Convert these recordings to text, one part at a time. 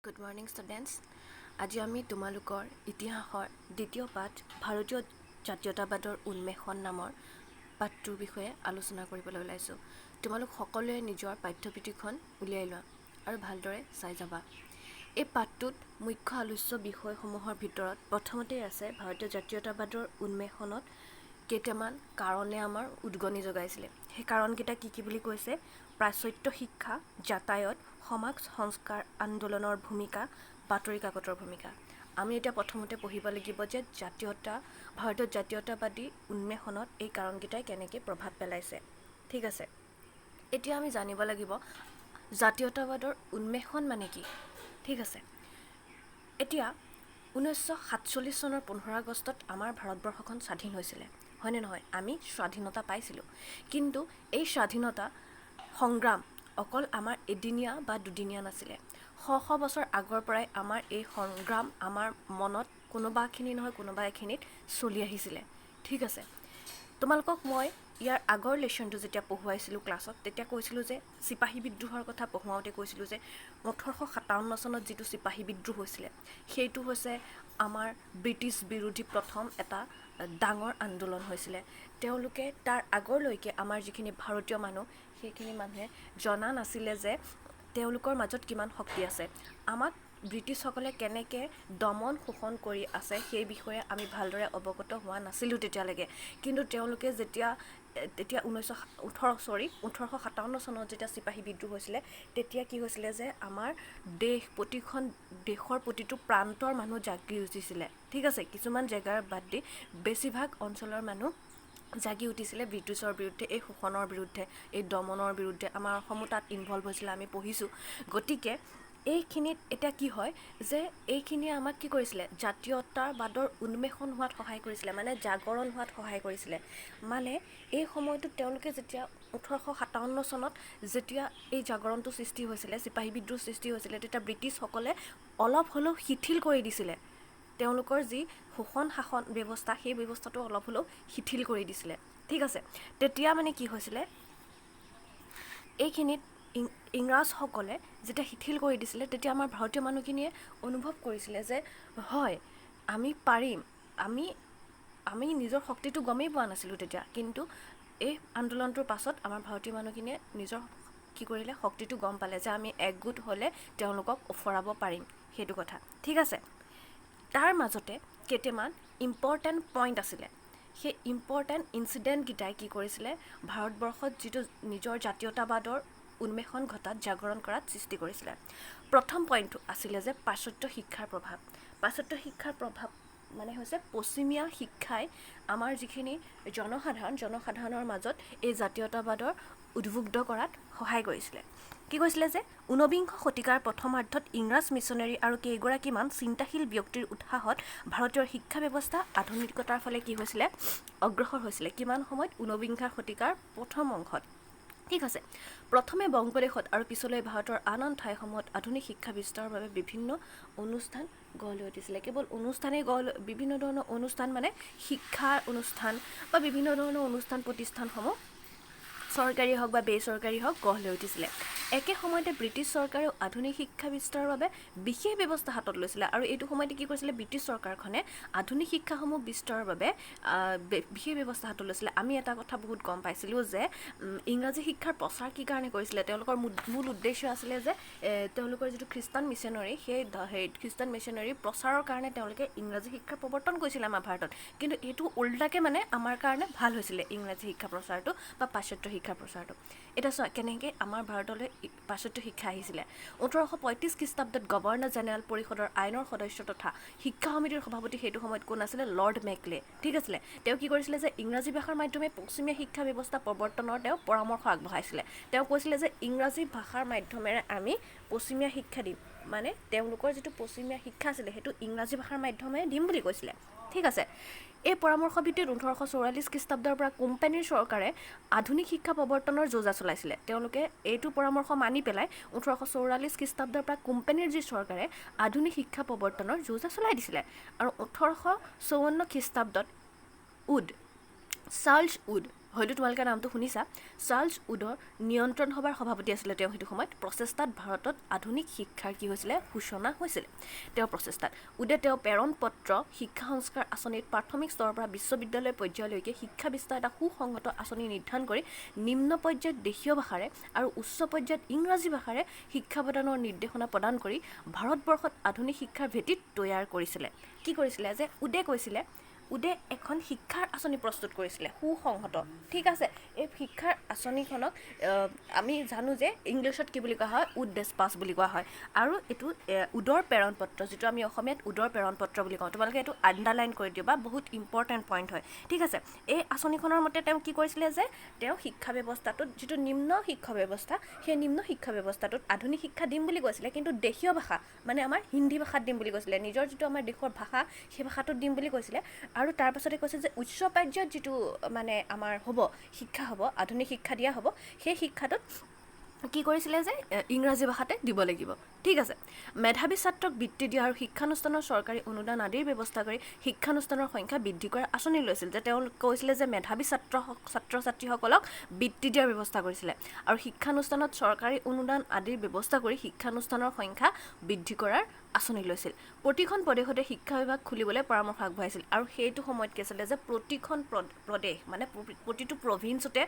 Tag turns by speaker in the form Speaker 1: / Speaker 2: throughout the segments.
Speaker 1: Good morning students. আজি আমি তোমালোকৰ ইতিহাসৰ দ্বিতীয় পাঠ ভাৰতীয় জাতীয়তাবাদৰ উন্মেষণ নামৰ পাঠটোৰ বিষয়ে আলোচনা কৰিবলৈ ওলাইছোঁ। তোমালোক সকলোৱে নিজৰ পাঠ্যপুথিখন উলিয়াই লোৱা আৰু ভালদৰে চাই যাবা। এই পাঠটোত মুখ্য আলোচ্য বিষয়সমূহৰ ভিতৰত প্ৰথমতেই আছে ভাৰতীয় জাতীয়তাবাদৰ উন্মেষণত কেইটামান কাৰণে আমাৰ উদগনি যোগাইছিলে। সেই কাৰণকেইটা কি বুলি কৈছে? প্ৰাচ্যত্য শিক্ষা, যাতায়ত, সমাজ সংস্কাৰ আন্দোলনৰ ভূমিকা, বাতৰি কাকতৰ ভূমিকা। আমি এতিয়া প্ৰথমতে পঢ়িব লাগিব যে ভাৰতীয় জাতীয়তাবাদী উন্মেষণত এই কাৰণকেইটাই কেনেকৈ প্ৰভাৱ পেলাইছে। ঠিক আছে, এতিয়া আমি জানিব লাগিব জাতীয়তাবাদৰ উন্মেষণ মানে কি। ঠিক আছে, এতিয়া 1947 চনৰ 15 আগষ্টত আমাৰ ভাৰতবৰ্ষখন স্বাধীন হৈছিলে, হয়নে নহয়? আমি স্বাধীনতা পাইছিলোঁ, কিন্তু এই স্বাধীনতা সংগ্ৰাম অকল আমাৰ এদিনীয়া বা দুদিনীয়া নাছিলে। শ বছৰ আগৰ পৰাই আমাৰ এই সংগ্ৰাম আমাৰ মনত কোনোবাখিনি নহয় কোনোবা এখিনিত চলি আহিছিলে। ঠিক আছে, তোমালোকক মই ইয়াৰ আগৰ লেশ্যনটো যেতিয়া পঢ়ুৱাইছিলোঁ ক্লাছত, তেতিয়া কৈছিলোঁ যে চিপাহী বিদ্ৰোহৰ কথা পঢ়ুৱাওঁতে কৈছিলোঁ যে 1857 চনত যিটো চিপাহী বিদ্ৰোহ হৈছিলে, সেইটো হৈছে আমাৰ ব্ৰিটিছ বিৰোধী প্ৰথম এটা ডাঙৰ আন্দোলন হৈছিলে। তেওঁলোকে তাৰ আগৰলৈকে আমাৰ যিখিনি ভাৰতীয় মানুহ, সেইখিনি মানুহে জনা নাছিলে যে তেওঁলোকৰ মাজত কিমান শক্তি আছে। আমাক ব্ৰিটিছসকলে কেনেকৈ দমন শোষণ কৰি আছে সেই বিষয়ে আমি ভালদৰে অৱগত হোৱা নাছিলোঁ তেতিয়ালৈকে। কিন্তু তেওঁলোকে যেতিয়া 1857 চনত যেতিয়া চিপাহী বিদ্ৰোহ হৈছিলে, তেতিয়া কি হৈছিলে যে আমাৰ প্ৰতিখন দেশৰ প্ৰতিটো প্ৰান্তৰ মানুহ জাগি উঠিছিলে। ঠিক আছে, কিছুমান জেগাৰ বাদ দি বেছিভাগ অঞ্চলৰ মানুহ জাগি উঠিছিলে ব্ৰিটিছৰ বিৰুদ্ধে, এই শোষণৰ বিৰুদ্ধে, এই দমনৰ বিৰুদ্ধে। আমাৰ অসমো তাত ইনভলভ হৈছিলে, আমি পঢ়িছোঁ। গতিকে এইখিনিত এতিয়া কি হয় যে এইখিনিয়ে আমাক কি কৰিছিলে? জাতীয়তাবাদৰ উন্মেষণ হোৱাত সহায় কৰিছিলে, মানে জাগৰণ হোৱাত সহায় কৰিছিলে। মানে এই সময়টোত তেওঁলোকে যেতিয়া 1857 চনত যেতিয়া এই জাগৰণটো সৃষ্টি হৈছিলে, চিপাহী বিদ্ৰোহ সৃষ্টি হৈছিলে, তেতিয়া ব্ৰিটিছসকলে অলপ হ'লেও শিথিল কৰি দিছিলে তেওঁলোকৰ যি শোষণ শাসন ব্যৱস্থা, সেই ব্যৱস্থাটো অলপ হ'লেও শিথিল কৰি দিছিলে। ঠিক আছে, তেতিয়া মানে কি হৈছিলে, এইখিনিত ইংৰাজসকলে যেতিয়া শিথিল কৰি দিছিলে, তেতিয়া আমাৰ ভাৰতীয় মানুহখিনিয়ে অনুভৱ কৰিছিলে যে হয়, আমি পাৰিম। আমি নিজৰ শক্তিটো গমেই পোৱা নাছিলোঁ তেতিয়া, কিন্তু এই আন্দোলনটোৰ পাছত আমাৰ ভাৰতীয় মানুহখিনিয়ে নিজৰ কি কৰিলে, শক্তিটো গম পালে যে আমি একগোট হ'লে তেওঁলোকক ওফৰাব পাৰিম, সেইটো কথা। ঠিক আছে, তাৰ মাজতে কেইটামান ইম্পৰ্টেণ্ট পইণ্ট আছিলে। সেই ইম্পৰ্টেণ্ট ইনচিডেণ্টকেইটাই কি কৰিছিলে, ভাৰতবৰ্ষত যিটো নিজৰ জাতীয়তাবাদৰ উন্মেষণ ঘটাত, জাগৰণ কৰাত সৃষ্টি কৰিছিলে। প্ৰথম পইণ্টটো আছিলে যে পাশ্চাত্য শিক্ষাৰ প্ৰভাৱ। পাশ্চাত্য শিক্ষাৰ প্ৰভাৱ মানে হৈছে পশ্চিমীয়া শিক্ষাই আমাৰ যিখিনি জনসাধাৰণৰ মাজত এই জাতীয়তাবাদৰ উদ্বুদ্ধ কৰাত সহায় কৰিছিলে। কি কৈছিলে যে 19বিংশ শতিকাৰ প্ৰথমাৰ্ধত ইংৰাজ মিছনেৰী আৰু কেইগৰাকীমান চিন্তাশীল ব্যক্তিৰ উৎসাহত ভাৰতীয় শিক্ষা ব্যৱস্থা আধুনিকতাৰ ফালে কি হৈছিলে, অগ্ৰসৰ হৈছিলে। কিমান সময়ত? 19বিংশ শতিকাৰ প্ৰথম অংশত। ঠিক আছে, প্ৰথমে বংগদেশত আৰু পিছলৈ ভাৰতৰ আন ঠাইসমূহত আধুনিক শিক্ষা বিস্তাৰৰ বাবে বিভিন্ন অনুষ্ঠান গঢ় লৈ উঠিছিলে। কেৱল অনুষ্ঠানেই বিভিন্ন ধৰণৰ অনুষ্ঠান, মানে শিক্ষাৰ অনুষ্ঠান বা বিভিন্ন ধৰণৰ অনুষ্ঠান প্ৰতিষ্ঠানসমূহ চৰকাৰী হওক বা বেচৰকাৰী হওক গঢ় লৈ উঠিছিলে। একে সময়তে ব্ৰিটিছ চৰকাৰেও আধুনিক শিক্ষা বিস্তাৰৰ বাবে বিশেষ ব্যৱস্থা হাতত লৈছিলে। আৰু এইটো সময়তে কি কৰিছিলে, ব্ৰিটিছ চৰকাৰখনে আধুনিক শিক্ষাসমূহ বিস্তাৰৰ বাবে বিশেষ ব্যৱস্থা হাতত লৈছিলে। আমি এটা কথা বহুত গম পাইছিলোঁ যে ইংৰাজী শিক্ষাৰ প্ৰচাৰ কি কাৰণে কৰিছিলে। তেওঁলোকৰ মূল উদ্দেশ্য আছিলে যে তেওঁলোকৰ যিটো খ্ৰীষ্টান মিছনেৰী, সেই খ্ৰীষ্টান মিছনেৰী প্ৰচাৰৰ কাৰণে তেওঁলোকে ইংৰাজী শিক্ষাৰ প্ৰৱৰ্তন কৰিছিলে আমাৰ ভাৰতত। কিন্তু এইটো উল্টাকৈ মানে আমাৰ কাৰণে ভাল হৈছিলে ইংৰাজী শিক্ষা প্ৰচাৰটো বা পাশ্চাত্য শিক্ষা প্ৰচাৰটো। এতিয়া চোৱা কেনেকৈ আমাৰ ভাৰতলৈ পাশ্চাত্য শিক্ষা আহিছিলে। 1835 খ্ৰীষ্টাব্দত গভৰ্ণৰ জেনেৰেল পৰিষদৰ আইনৰ সদস্য তথা শিক্ষা সমিতিৰ সভাপতি সেইটো সময়ত কোন আছিলে? Lord Macaulay. ঠিক আছিলে, তেওঁ কি কৰিছিলে যে ইংৰাজী ভাষাৰ মাধ্যমে পশ্চিমীয়া শিক্ষা ব্যৱস্থা প্ৰৱৰ্তনৰ তেওঁ পৰামৰ্শ আগবঢ়াইছিলে। তেওঁ কৈছিলে যে ইংৰাজী ভাষাৰ মাধ্যমেৰে আমি পশ্চিমীয়া শিক্ষা দিম, মানে তেওঁলোকৰ যিটো পশ্চিমীয়া শিক্ষা আছিলে সেইটো ইংৰাজী ভাষাৰ মাধ্যমেৰে দিম বুলি কৈছিলে। ঠিক আছে, এই পৰামৰ্শ ভিত্তিত 1844 খ্ৰীষ্টাব্দৰ পৰা কোম্পানীৰ চৰকাৰে আধুনিক শিক্ষা প্ৰৱৰ্তনৰ যোজা চলাইছিলে। তেওঁলোকে এইটো পৰামৰ্শ মানি পেলাই 1844 খ্ৰীষ্টাব্দৰ পৰা কোম্পানীৰ যি চৰকাৰে আধুনিক শিক্ষা প্ৰৱৰ্তনৰ যোজা চলাই দিছিলে। আৰু 1854 খ্ৰীষ্টাব্দত চাৰ্লছ উড হয়তো তোমালোকে নামটো শুনিছা। চাৰ্লছ উডৰ নিয়ন্ত্ৰণ সভাৰ সভাপতি আছিলে তেওঁ সেইটো সময়ত। প্ৰচেষ্টাত ভাৰতত আধুনিক শিক্ষাৰ কি হৈছিলে সূচনা হৈছিলে তেওঁৰ প্ৰচেষ্টাত। উডে তেওঁ প্ৰেৰণ পত্ৰ শিক্ষা সংস্কাৰ আঁচনিত প্ৰাথমিক স্তৰৰ পৰা বিশ্ববিদ্যালয় পৰ্যায়লৈকে শিক্ষা বিস্তাৰ এটা সুসংগত আঁচনি নিৰ্ধাৰণ কৰি নিম্ন পৰ্যায়ত দেশীয় ভাষাৰে আৰু উচ্চ পৰ্যায়ত ইংৰাজী ভাষাৰে শিক্ষা প্ৰদানৰ নিৰ্দেশনা প্ৰদান কৰি ভাৰতবৰ্ষত আধুনিক শিক্ষাৰ ভেটি তৈয়াৰ কৰিছিলে। কি কৰিছিলে যে উডে এখন শিক্ষাৰ আঁচনি প্ৰস্তুত কৰিছিলে সুসংহত। ঠিক আছে, এই শিক্ষাৰ আঁচনিখনক আমি জানো যে ইংলিছত কি বুলি কোৱা হয়, উড ডেছপাছ বুলি কোৱা হয়। আৰু এইটো উডৰ প্ৰেৰণ পত্ৰ, যিটো আমি অসমীয়াত উডৰ প্ৰেৰণ পত্ৰ বুলি কওঁ। তোমালোকে এইটো আণ্ডাৰলাইন কৰি দিবা, বহুত ইম্পৰ্টেণ্ট পইণ্ট হয়। ঠিক আছে, এই আঁচনিখনৰ মতে তেওঁ কি কৰিছিলে যে তেওঁ শিক্ষা ব্যৱস্থাটোত যিটো নিম্ন শিক্ষা ব্যৱস্থা, সেই নিম্ন শিক্ষা ব্যৱস্থাটোত আধুনিক শিক্ষা দিম বুলি কৈছিলে, কিন্তু দেশীয় ভাষা মানে আমাৰ হিন্দী ভাষাত দিম বুলি কৈছিলে। নিজৰ যিটো আমাৰ দেশৰ ভাষা সেই ভাষাটোত দিম বুলি কৈছিলে। আৰু তাৰ পাছতে কৈছে যে উচ্চ পৰ্যায়ত যিটো মানে আমাৰ হ'ব শিক্ষা হ'ব, আধুনিক শিক্ষা দিয়া হ'ব, সেই শিক্ষাটোত কি কৰিছিলে যে ইংৰাজী ভাষাতে দিব লাগিব। ঠিক আছে, মেধাৱী ছাত্ৰক বৃত্তি দিয়া আৰু শিক্ষানুষ্ঠানৰ চৰকাৰী অনুদান আদিৰ ব্যৱস্থা কৰি শিক্ষানুষ্ঠানৰ সংখ্যা বৃদ্ধি কৰাৰ আঁচনি লৈছিল। যে তেওঁ কৈছিলে যে মেধাৱী ছাত্ৰ ছাত্ৰীসকলক বৃত্তি দিয়াৰ ব্যৱস্থা কৰিছিলে আৰু শিক্ষানুষ্ঠানত চৰকাৰী অনুদান আদিৰ ব্যৱস্থা কৰি শিক্ষানুষ্ঠানৰ সংখ্যা বৃদ্ধি কৰাৰ আঁচনি লৈছিল। প্ৰতিখন প্ৰদেশতে শিক্ষা বিভাগ খুলিবলৈ পৰামৰ্শ আগবঢ়াইছিল। আৰু সেইটো সময়ত কি আছিলে যে প্ৰতিখন প্ৰদেশ মানে প্ৰতিটো প্ৰভিন্সতে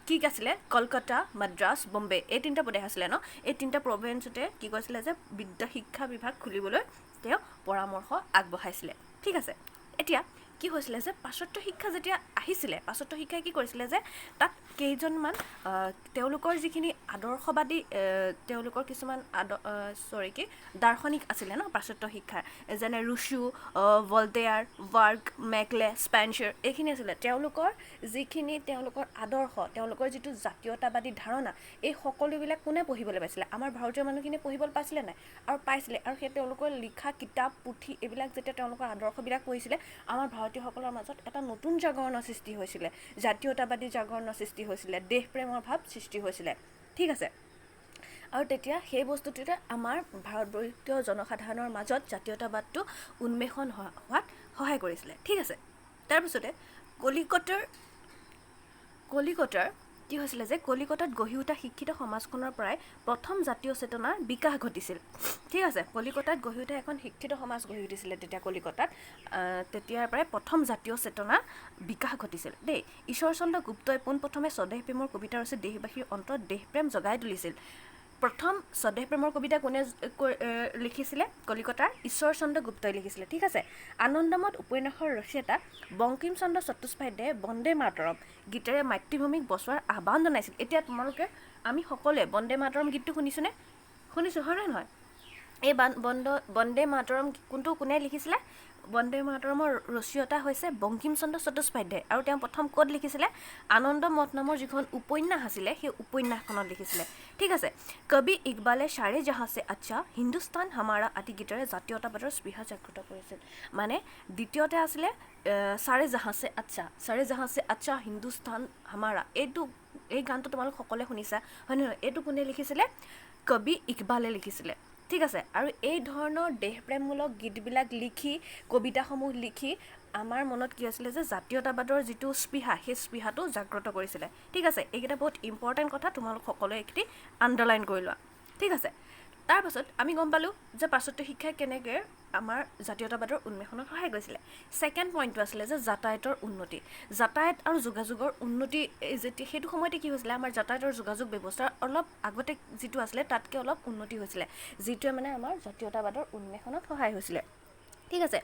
Speaker 1: কি আছিলে, কলকাতা, মাদ্ৰাছ, বম্বে, এই তিনিটা প্ৰদেশ আছিলে ন। এই তিনিটা প্ৰভিন্সতে কি কৈছিলে যে শিক্ষা বিভাগ খুলিবলৈ তেওঁ পৰামৰ্শ আগবঢ়াইছিলে। ঠিক আছে, এতিয়া কি হৈছিলে যে পাশ্চাত্য শিক্ষা যেতিয়া আহিছিলে, পাশ্চাত্য শিক্ষাই কি কৰিছিলে যে তাত কেইজনমান তেওঁলোকৰ যিখিনি আদৰ্শবাদী তেওঁলোকৰ কিছুমান দাৰ্শনিক আছিলে ন পাশ্চাত্য শিক্ষাৰ, যেনে ৰুছো, ভল্টেয়াৰ, বাৰ্গ, মেকলে, স্পেন্সাৰ, এইখিনি আছিলে। তেওঁলোকৰ যিখিনি তেওঁলোকৰ আদৰ্শ, তেওঁলোকৰ যিটো জাতীয়তাবাদী ধাৰণা, এই সকলোবিলাক কোনে পঢ়িবলৈ পাইছিলে? আমাৰ ভাৰতীয় মানুহখিনিয়ে পঢ়িবলৈ পাইছিলে নাই? আৰু পাইছিলে। আৰু সেই তেওঁলোকৰ লিখা কিতাপ পুথি এইবিলাক যেতিয়া তেওঁলোকৰ আদৰ্শবিলাক পঢ়িছিলে, আমাৰ ভাৰতীয়সকলৰ মাজত এটা নতুন জাগৰণৰ সৃষ্টি হৈছিলে, জাতীয়তাবাদী জাগৰণৰ সৃষ্টি হৈছিলে, দেশপ্ৰেমৰ ভাৱ সৃষ্টি হৈছিলে। ঠিক আছে, আৰু তেতিয়া সেই বস্তুটোতে আমাৰ ভাৰতবৰ্ষীয় জনসাধাৰণৰ মাজত জাতীয়তাবাদটো উন্মেষণ হোৱাত সহায় কৰিছিলে। ঠিক আছে, তাৰপিছতে কলিকতাৰ কি হৈছিলে যে কলিকতাত গঢ়ি উঠা শিক্ষিত সমাজখনৰ পৰাই প্ৰথম জাতীয় চেতনাৰ বিকাশ ঘটিছিল। ঠিক আছে, কলিকতাত গঢ়ি উঠা এখন শিক্ষিত সমাজ গঢ়ি উঠিছিলে তেতিয়া কলিকতাত। তেতিয়াৰ পৰাই প্ৰথম জাতীয় চেতনা বিকাশ ঘটিছিল দেই। ঈশ্বৰচন্দ্ৰ গুপ্তই পোনপ্ৰথমে স্বদেশ প্ৰেমৰ কবিতা ৰচি দেশবাসীৰ অন্তৰত দেশপ্ৰেম জগাই তুলিছিল। প্ৰথম স্বদেশ প্ৰেমৰ কবিতা কোনে লিখিছিলে? কলিকতাৰ ঈশ্বৰচন্দ্ৰ গুপ্তই লিখিছিলে। ঠিক আছে, আনন্দমঠ উপন্যাসৰ ৰচয়িতা বংকিম চন্দ্ৰ চট্টোপাধ্যায়ে বন্দে মাতৰম গীতেৰে মাতৃভূমিক বচোৱাৰ আহ্বান জনাইছিল। এতিয়া তোমালোকে আমি সকলোৱে বন্দে মাতৰম গীতটো শুনিছোঁ, হয় নে নহয়? এই বন্দে মাতৰম কোনে লিখিছিলে? বন্দে মাতৰমৰ ৰচয়িতা হৈছে বংকিম চন্দ্ৰ চট্টোপাধ্যায়। আৰু তেওঁ প্ৰথম ক'ত লিখিছিলে? আনন্দমঠ নামৰ যিখন উপন্যাস আছিলে সেই উপন্যাসখনত লিখিছিলে। ঠিক আছে, কবি ইকবালে চাৰে জাহাঁ সে আচ্ছা, হিন্দুস্তান হামাৰা আদি গীতেৰে জাতীয়তাবাদৰ স্পৃহা জাগ্ৰত কৰিছিল। মানে দ্বিতীয়তে আছিলে চাৰে জাহাঁ সে আচ্ছা হিন্দুস্তান হামাৰা। এই গানটো তোমালোক সকলোৱে শুনিছা, হয় নহয়? এইটো কোনে লিখিছিলে? কবি ইকবালে লিখিছিলে। ঠিক আছে, আৰু এই ধৰণৰ দেশপ্ৰেমমূলক গীতবিলাক লিখি, কবিতাসমূহ লিখি আমাৰ মনত কি আছিলে যে জাতীয়তাবাদৰ যিটো স্পৃহা, সেই স্পৃহাটো জাগ্ৰত কৰিছিলে। ঠিক আছে, এইকেইটা বহুত ইম্পৰ্টেণ্ট কথা, তোমালোক সকলোৱে এইখিনি আণ্ডাৰলাইন কৰি লোৱা। ঠিক আছে, তাৰপাছত আমি গম পালোঁ যে পাশ্চাত্য শিক্ষাই কেনেকৈ আমাৰ জাতীয়তাবাদৰ উন্মেষণত সহায় কৰিছিলে। ছেকেণ্ড পইণ্টটো আছিলে যে যাতায়াতৰ উন্নতি। যাতায়াত আৰু যোগাযোগৰ উন্নতি যেতিয়া সেইটো সময়তে কি হৈছিলে, আমাৰ যাতায়াতৰ যোগাযোগ ব্যৱস্থাৰ অলপ আগতে যিটো আছিলে তাতকৈ অলপ উন্নতি হৈছিলে, যিটোৱে মানে আমাৰ জাতীয়তাবাদৰ উন্মেষণত সহায় হৈছিলে। ঠিক আছে,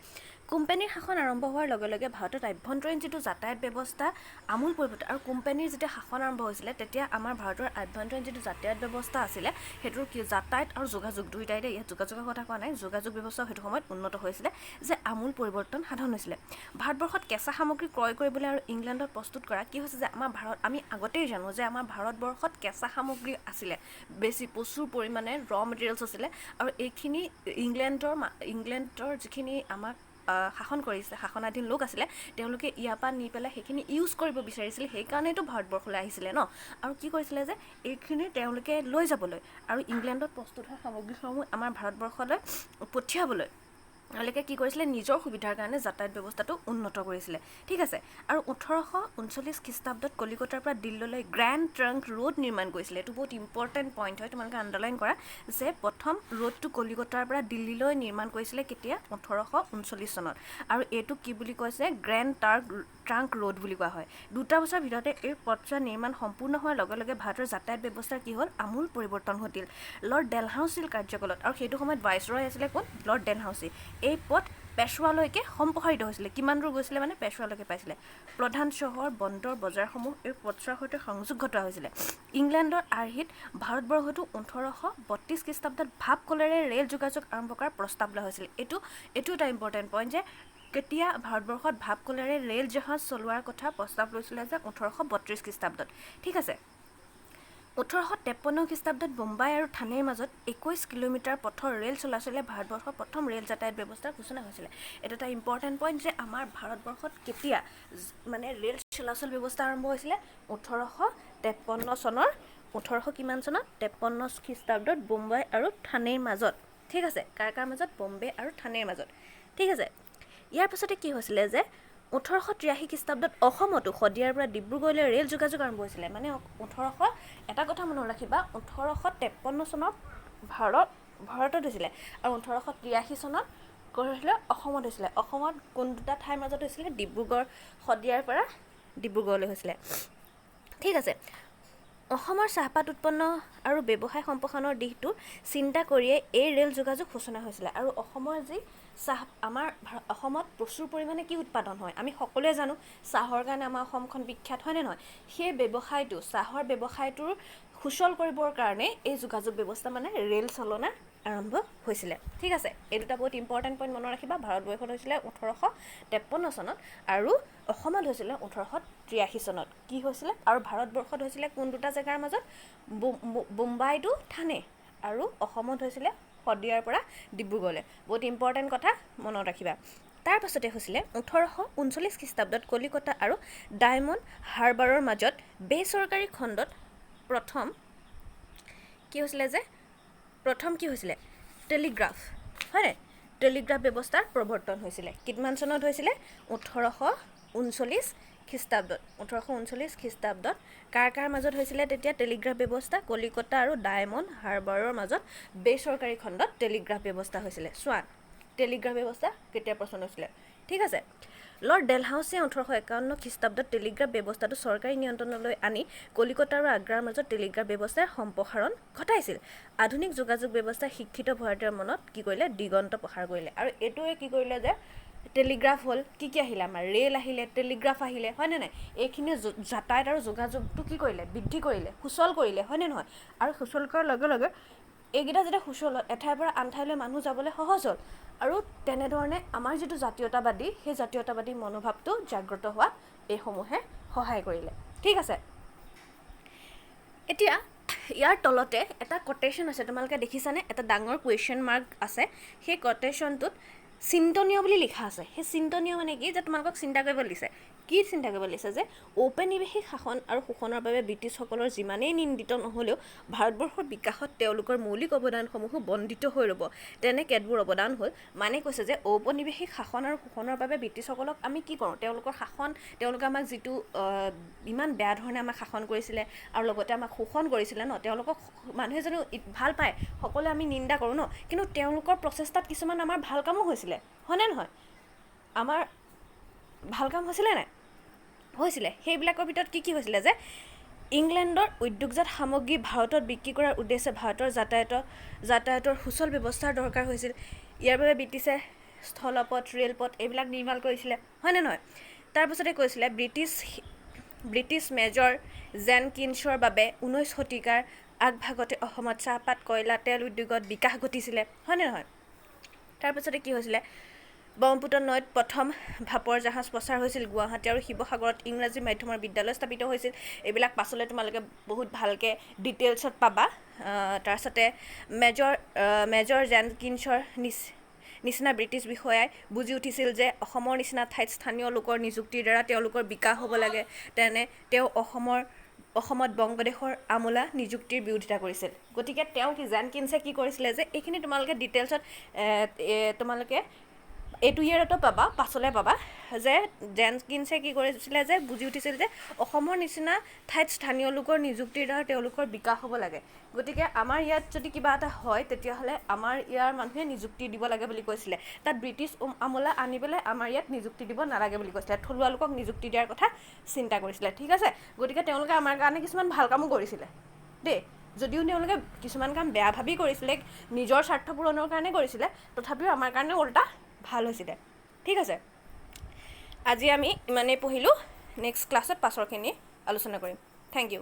Speaker 1: কোম্পানীৰ শাসন আৰম্ভ হোৱাৰ লগে লগে ভাৰতত আভ্যন্তৰীণ যিটো যাতায়াত ব্যৱস্থা আমূল পৰিৱৰ্তন। আৰু কোম্পানীৰ যেতিয়া শাসন আৰম্ভ হৈছিলে তেতিয়া আমাৰ ভাৰতৰ আভ্যন্তৰীণ যিটো যাতায়াত ব্যৱস্থা আছিলে সেইটোৰ কি যাতায়াত আৰু যোগাযোগ দুয়োটাইতে, ইয়াত যোগাযোগৰ কথা কোৱা নাই, যোগাযোগ ব্যৱস্থাও সেইটো সময়ত উন্নত হৈছিলে, যে আমূল পৰিৱৰ্তন সাধন হৈছিলে। ভাৰতবৰ্ষত কেঁচা সামগ্ৰী ক্ৰয় কৰিবলৈ আৰু ইংলেণ্ডত প্ৰস্তুত কৰা কি হৈছে যে আমি আগতেই জানো যে আমাৰ ভাৰতবৰ্ষত কেঁচা সামগ্ৰী আছিলে, প্ৰচুৰ পৰিমাণে মেটেৰিয়েলছ আছিলে। আৰু এইখিনি ইংলেণ্ডৰ যিখিনি আমাক শাসন কৰিছে, শাসনাধীন লোক আছিলে, তেওঁলোকে ইয়াৰ পৰা নি পেলাই সেইখিনি ইউজ কৰিব বিচাৰিছিলে, সেইকাৰণেতো ভাৰতবৰ্ষলৈ আহিছিলে ন। আৰু কি কৰিছিলে যে এইখিনি তেওঁলোকে লৈ যাবলৈ আৰু ইংলেণ্ডত প্ৰস্তুত হোৱা সামগ্ৰীসমূহ আমাৰ ভাৰতবৰ্ষলৈ পঠিয়াবলৈ তেওঁলোকে কি কৰিছিলে নিজৰ সুবিধাৰ কাৰণে যাতায়াত ব্যৱস্থাটো উন্নত কৰিছিলে ঠিক আছে আৰু 1839 খ্ৰীষ্টাব্দত কলিকতাৰ পৰা দিল্লীলৈ গ্ৰেণ্ড ট্ৰাংক ৰোড নিৰ্মাণ কৰিছিলে এইটো বহুত ইম্পৰ্টেণ্ট পইণ্ট হয় তোমালোকে আণ্ডাৰলাইন কৰা যে প্ৰথম ৰোডটো কলিকতাৰ পৰা দিল্লীলৈ নিৰ্মাণ কৰিছিলে কেতিয়া 1839 চনত আৰু এইটো কি বুলি কৈছে গ্ৰেণ্ড ট্ৰাংক ৰোড বুলি কোৱা হয় দুটা বছৰৰ ভিতৰতে এই পথছোৱা নিৰ্মাণ সম্পূৰ্ণ হোৱাৰ লগে লগে ভাৰতৰ যাতায়াত ব্যৱস্থাৰ কি হ'ল আমূল পৰিৱৰ্তন ঘটিল লৰ্ড ডেলহাউছিৰ কাৰ্যকালত আৰু সেইটো সময়ত ভাইচৰয় আছিলে কোন লৰ্ড ডেলহাউছি এই পথ পেছোৱালৈকে সম্প্ৰসাৰিত হৈছিলে কিমান দূৰ গৈছিলে মানে পেছোৱালৈকে পাইছিলে প্ৰধান চহৰ বন্দৰ বজাৰসমূহ এই পথছোৱাৰ সৈতে সংযোগ ঘটোৱা হৈছিলে ইংলেণ্ডৰ আৰ্হিত ভাৰতবৰ্ষতো 1832 খ্ৰীষ্টাব্দত ভাপকলেৰে ৰেল যোগাযোগ আৰম্ভ কৰাৰ প্ৰস্তাৱ লোৱা হৈছিল এইটো এটা ইম্পৰ্টেণ্ট পইণ্ট যে কেতিয়া ভাৰতবৰ্ষত ভাপকলেৰে ৰেল জাহাজ চলোৱাৰ কথা প্ৰস্তাৱ লৈছিলে যে 1832 খ্ৰীষ্টাব্দত ঠিক আছে 1853 খ্ৰীষ্টাব্দত বোম্বাই আৰু থানেৰ মাজত 21 কিলোমিটাৰ পথৰ ৰেল চলাচলে ভাৰতবৰ্ষৰ প্ৰথম ৰেল যাতায়াত ব্যৱস্থাৰ সূচনা হৈছিলে এটা এটা ইম্পৰ্টেণ্ট পইণ্ট যে আমাৰ ভাৰতবৰ্ষত কেতিয়া মানে ৰেল চলাচল ব্যৱস্থা আৰম্ভ হৈছিলে 1853 চনৰ 1800 কিমান চনত 53 খ্ৰীষ্টাব্দত বোম্বাই আৰু থানেৰ মাজত ঠিক আছে কাৰ মাজত বম্বে আৰু থানেৰ মাজত ঠিক আছে ইয়াৰ পাছতে কি হৈছিলে যে 1883 খ্ৰীষ্টাব্দত অসমতো শদিয়াৰ পৰা ডিব্ৰুগড়লৈ ৰেল যোগাযোগ আৰম্ভ হৈছিলে মানে 1800 এটা কথা মনত ৰাখিবা 1853 চনত ভাৰতত হৈছিলে আৰু 1883 চনত হৈছিলে অসমত হৈছিলে অসমত কোন দুটা ঠাইৰ মাজত হৈছিলে ডিব্ৰুগড় শদিয়াৰ পৰা ডিব্ৰুগড়লৈ হৈছিলে ঠিক আছে অসমৰ চাহপাত উৎপন্ন আৰু ব্যৱসায় সম্প্ৰসাৰণৰ দিশটো চিন্তা কৰিয়ে এই ৰেল যোগাযোগ সূচনা হৈছিলে আৰু অসমৰ যি চাহ আমাৰ অসমত প্ৰচুৰ পৰিমাণে কি উৎপাদন হয় আমি সকলোৱে জানো চাহৰ কাৰণে আমাৰ অসমখন বিখ্যাত হয়নে নহয় সেই ব্যৱসায়টো চাহৰ ব্যৱসায়টোৰ সুচল কৰিবৰ কাৰণে এই যোগাযোগ ব্যৱস্থা মানে ৰেল চলনা আৰম্ভ হৈছিলে ঠিক আছে এই দুটা বহুত ইম্পৰ্টেণ্ট পইণ্ট মনত ৰাখিবা ভাৰতবৰ্ষত হৈছিলে 1853 চনত আৰু অসমত হৈছিলে 1883 চনত কি হৈছিলে আৰু ভাৰতবৰ্ষত হৈছিলে কোন দুটা জেগাৰ মাজত বোম্বাই টু থানে আৰু অসমত হৈছিলে শদিয়াৰ পৰা ডিব্ৰুগড়লৈ বহুত ইম্পৰ্টেণ্ট কথা মনত ৰাখিবা তাৰ পাছতে হৈছিলে 1839 খ্ৰীষ্টাব্দত কলিকতা আৰু ডায়মণ্ড হাৰ্বাৰৰ মাজত বেচৰকাৰী খণ্ডত প্ৰথম কি হৈছিলে টেলিগ্ৰাফ হয়নে টেলিগ্ৰাফ ব্যৱস্থাৰ প্ৰৱৰ্তন হৈছিলে কিমান চনত হৈছিলে 1839 খ্ৰীষ্টাব্দত 1839 খ্ৰীষ্টাব্দত কাৰ মাজত হৈছিলে তেতিয়া টেলিগ্ৰাফ ব্যৱস্থা কলিকতা আৰু ডায়মণ্ড হাৰ্বাৰৰ মাজত বেচৰকাৰী খণ্ডত টেলিগ্ৰাফ ব্যৱস্থা হৈছিলে চোৱা টেলিগ্ৰাফ ব্যৱস্থা কেতিয়া প্ৰচলন হৈছিলে ঠিক আছে লৰ্ড ডেলহাউছে 1851 খ্ৰীষ্টাব্দত টেলিগ্ৰাফ ব্যৱস্থাটো চৰকাৰী নিয়ন্ত্ৰণলৈ আনি কলিকতা আৰু আগ্ৰাৰ মাজত টেলিগ্ৰাফ ব্যৱস্থাৰ সম্প্ৰসাৰণ ঘটাইছিল আধুনিক যোগাযোগ ব্যৱস্থা শিক্ষিত ভাৰতীয়ৰ মনত কি কৰিলে দিগন্ত প্ৰসাৰ কৰিলে আৰু এইটোৱে কি কৰিলে যে টেলিগ্ৰাফ হ'ল কি আহিলে আমাৰ ৰেল আহিলে টেলিগ্ৰাফ আহিলে হয়নে নাই এইখিনি যাতায়াত আৰু যোগাযোগটো কি কৰিলে বৃদ্ধি কৰিলে সুচল কৰিলে হয়নে নহয় আৰু সুচল কৰাৰ লগে লগে এইকেইটা যেতিয়া সুচল এঠাইৰ পৰা আন ঠাইলৈ মানুহ যাবলৈ সহজ হ'ল আৰু তেনেধৰণে আমাৰ যিটো জাতীয়তাবাদী সেই জাতীয়তাবাদী মনোভাৱটো জাগ্ৰত হোৱাত এইসমূহে সহায় কৰিলে ঠিক আছে এতিয়া ইয়াৰ তলতে এটা কোটেশ্যন আছে তোমালোকে দেখিছানে এটা ডাঙৰ কুৱেশ্যন মাৰ্ক আছে সেই কোটেশ্যনটোত চিন্তনীয় বুলি লিখা আছে সেই চিন্তনীয় মানে কি যে তোমালোকক চিন্তা কৰিব দিছে কি চিন্তা কৰিব দিছে যে ঔপনিৱেশিক শাসন আৰু শোষণৰ বাবে ব্ৰিটিছসকলৰ যিমানেই নিন্দিত নহ'লেও ভাৰতবৰ্ষৰ বিকাশত তেওঁলোকৰ মৌলিক অৱদানসমূহো বন্দিত হৈ ৰ'ব তেনে কেতবোৰ অৱদান হ'ল মানে কৈছে যে ঔপনিৱেশিক শাসন আৰু শোষণৰ বাবে ব্ৰিটিছসকলক আমি কি কৰোঁ তেওঁলোকৰ শাসন তেওঁলোকে আমাক যিটো ইমান বেয়া ধৰণে আমাক শাসন কৰিছিলে আৰু লগতে আমাক শোষণ কৰিছিলে ন তেওঁলোকক মানুহে জানো ভাল পায় সকলোৱে আমি নিন্দা কৰোঁ ন কিন্তু তেওঁলোকৰ প্ৰচেষ্টাত কিছুমান আমাৰ ভাল কামো হৈছিলে হয়নে নহয় আমাৰ ভাল কাম হৈছিলে নাই হৈছিলে সেইবিলাকৰ ভিতৰত কি হৈছিলে যে ইংলেণ্ডৰ উদ্যোগজাত সামগ্ৰী ভাৰতত বিক্ৰী কৰাৰ উদ্দেশ্যে ভাৰতৰ যাতায়াতৰ সুচল ব্যৱস্থাৰ দৰকাৰ হৈছিল ইয়াৰ বাবে ব্ৰিটিছে স্থলপথ ৰেলপথ এইবিলাক নিৰ্মাণ কৰিছিলে হয়নে নহয় তাৰপিছতে কৈছিলে ব্ৰিটিছ মেজৰ জেনকিন্সৰ বাবে 19 শতিকাৰ আগভাগতে অসমত চাহপাত কয়লা তেল উদ্যোগত বিকাশ ঘটিছিলে হয়নে নহয় তাৰপিছতে কি হৈছিলে ব্ৰহ্মপুত্ৰ নৈত প্ৰথম ভাপৰ জাহাজ প্ৰচাৰ হৈছিল গুৱাহাটী আৰু শিৱসাগৰত ইংৰাজী মাধ্যমৰ বিদ্যালয় স্থাপিত হৈছিল এইবিলাক পাছলৈ তোমালোকে বহুত ভালকৈ ডিটেইলছত পাবা তাৰপিছতে মেজৰ জেনকিন্সৰ নিচিনা ব্ৰিটিছ বিষয়াই বুজি উঠিছিল যে অসমৰ নিচিনা ঠাইত স্থানীয় লোকৰ নিযুক্তিৰ দ্বাৰা তেওঁলোকৰ বিকাশ হ'ব লাগে তেনে তেওঁ অসমত বংগদেশৰ আমোলা নিযুক্তিৰ বিৰোধিতা কৰিছিল গতিকে তেওঁ জেনকিন্সে কি কৰিছিলে যে এইখিনি তোমালোকে ডিটেইলছত তোমালোকে এইটো ইয়েৰতো পাবা, পাছলৈ পাবা, যে জেনকিন্সে কি কৰিছিলে যে বুজি উঠিছিল যে অসমৰ নিচিনা ঠাইত স্থানীয় লোকৰ নিযুক্তিৰ দ্বাৰা তেওঁলোকৰ বিকাশ হ'ব লাগে। গতিকে আমাৰ ইয়াত যদি কিবা এটা হয় তেতিয়াহ'লে আমাৰ ইয়াৰ মানুহে নিযুক্তি দিব লাগে বুলি কৈছিলে। তাত ব্ৰিটিছ আমোলা আনি পেলাই আমাৰ ইয়াত নিযুক্তি দিব নালাগে বুলি কৈছিলে, থলুৱা লোকক নিযুক্তি দিয়াৰ কথা চিন্তা কৰিছিলে। ঠিক আছে, গতিকে তেওঁলোকে আমাৰ কাৰণে কিছুমান ভাল কামো কৰিছিলে দেই। যদিও তেওঁলোকে কিছুমান কাম বেয়া ভাবি কৰিছিলে, নিজৰ স্বাৰ্থ পূৰণৰ কাৰণে কৰিছিলে, তথাপিও আমাৰ কাৰণে ওলোটা ভাল হৈছিলে। ঠিক আছে, আজি আমি ইমানেই পঢ়িলোঁ। নেক্সট ক্লাছত পাছৰখিনি আলোচনা কৰিম। Thank U.